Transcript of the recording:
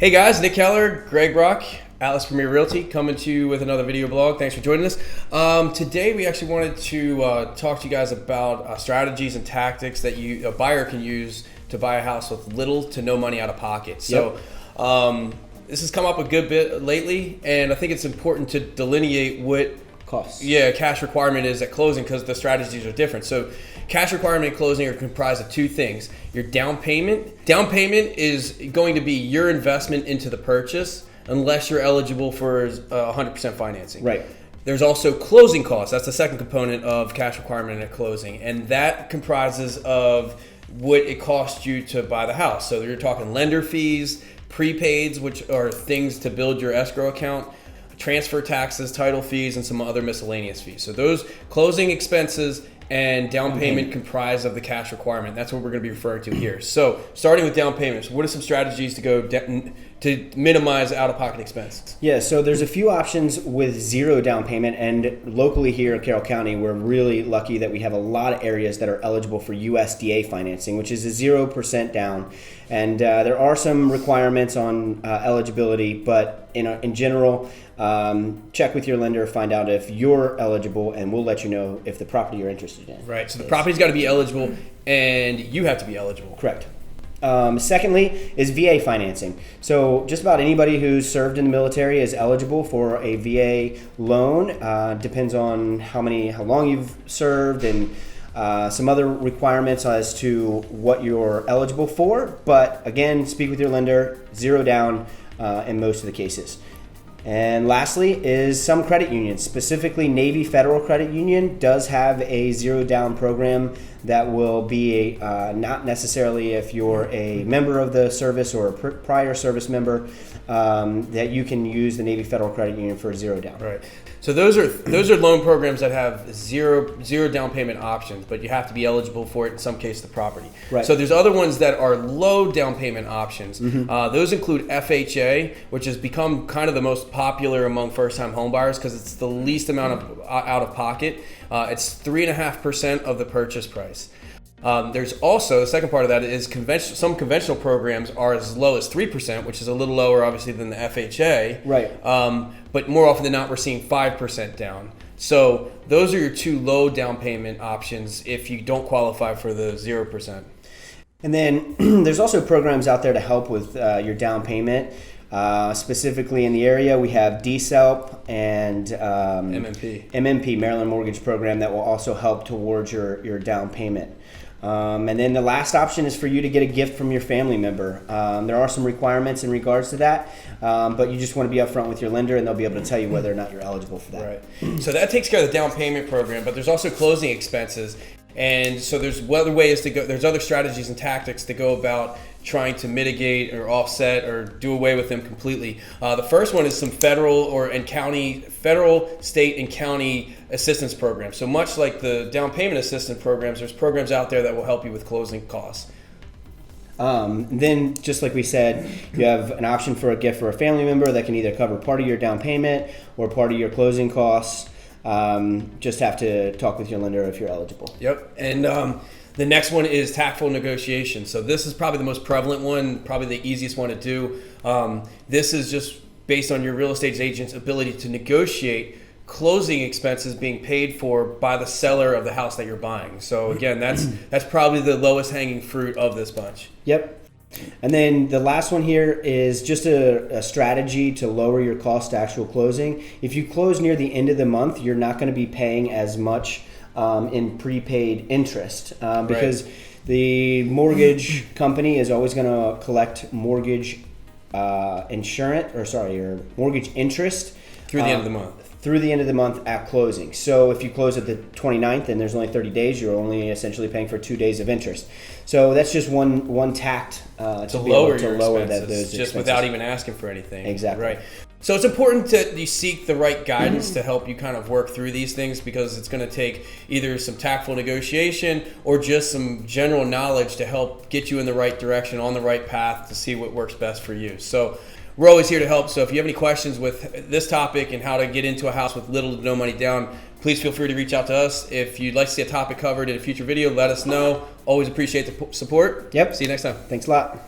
Hey guys, Nick Kellar, Greg Brock, Atlas Premier Realty, coming to you with another video blog. Thanks for joining us. Today we actually wanted to talk to you guys about strategies and tactics that a buyer can use to buy a house with little to no money out of pocket. So this has come up a good bit lately, and I think it's important to delineate what cash requirement is at closing, because the strategies are different. So cash requirement and closing are comprised of two things. Your down payment. Down payment is going to be your investment into the purchase unless you're eligible for 100% financing. Right. There's also closing costs. That's the second component of cash requirement at closing. And that comprises of what it costs you to buy the house. So you're talking lender fees, prepaids, which are things to build your escrow account, transfer taxes, title fees, and some other miscellaneous fees. So those closing expenses and down payment comprise of the cash requirement. That's what we're going to be referring to here. So starting with down payments, what are some strategies to minimize out-of-pocket expenses? Yeah, so there's a few options with zero down payment, and locally here in Carroll County, we're really lucky that we have a lot of areas that are eligible for USDA financing, which is a 0% down. And there are some requirements on eligibility, but in general, check with your lender, find out if you're eligible, and we'll let you know if the property you're interested in. Right, so the property's got to be eligible, and you have to be eligible. Correct. Secondly is VA financing. So just about anybody who's served in the military is eligible for a VA loan. Depends on how long you've served and some other requirements as to what you're eligible for. But again, speak with your lender, zero down in most of the cases. And lastly is some credit unions, specifically Navy Federal Credit Union does have a zero down program that will be not necessarily if you're a member of the service or a prior service member, that you can use the Navy Federal Credit Union for a zero down. Right. So those are loan programs that have zero down payment options, but you have to be eligible for it in some case the property. Right. So there's other ones that are low down payment options. Those include FHA, which has become kind of the most popular among first-time home buyers because it's the least amount of out of pocket. It's 3.5% of the purchase price. There's also, the second part of that is some conventional programs are as low as 3%, which is a little lower obviously than the FHA. Right. But more often than not, we're seeing 5% down. So those are your two low down payment options if you don't qualify for the 0%. And then there's also programs out there to help with your down payment. Specifically in the area, we have DSELP and MMP, Maryland Mortgage Program, that will also help towards your down payment. And then the last option is for you to get a gift from your family member. There are some requirements in regards to that, but you just want to be upfront with your lender and they'll be able to tell you whether or not you're eligible for that. Right. So that takes care of the down payment program, but there's also closing expenses. And so there's other ways to go. There's other strategies and tactics to go about trying to mitigate or offset or do away with them completely. The first one is some federal, state, and county assistance programs. So much like the down payment assistance programs, there's programs out there that will help you with closing costs. Then, just like we said, you have an option for a gift for a family member that can either cover part of your down payment or part of your closing costs. Just have to talk with your lender if you're eligible. Yep. And the next one is tactful negotiation. So this is probably the most prevalent one, probably the easiest one to do. This is just based on your real estate agent's ability to negotiate closing expenses being paid for by the seller of the house that you're buying. So again, that's probably the lowest hanging fruit of this bunch. Yep. And then the last one here is just a strategy to lower your cost to actual closing. If you close near the end of the month, you're not going to be paying as much in prepaid interest because the mortgage company is always going to collect mortgage mortgage interest through the end of the month. Through the end of the month at closing. So if you close at the 29th and there's only 30 days, you're only essentially paying for 2 days of interest. So that's just one tact to lower those just expenses. Without even asking for anything. Exactly. Right. So it's important that you seek the right guidance to help you kind of work through these things, because it's going to take either some tactful negotiation or just some general knowledge to help get you in the right direction, on the right path to see what works best for you. So we're always here to help. So if you have any questions with this topic and how to get into a house with little to no money down, please feel free to reach out to us. If you'd like to see a topic covered in a future video, let us know. Always appreciate the support. Yep. See you next time. Thanks a lot.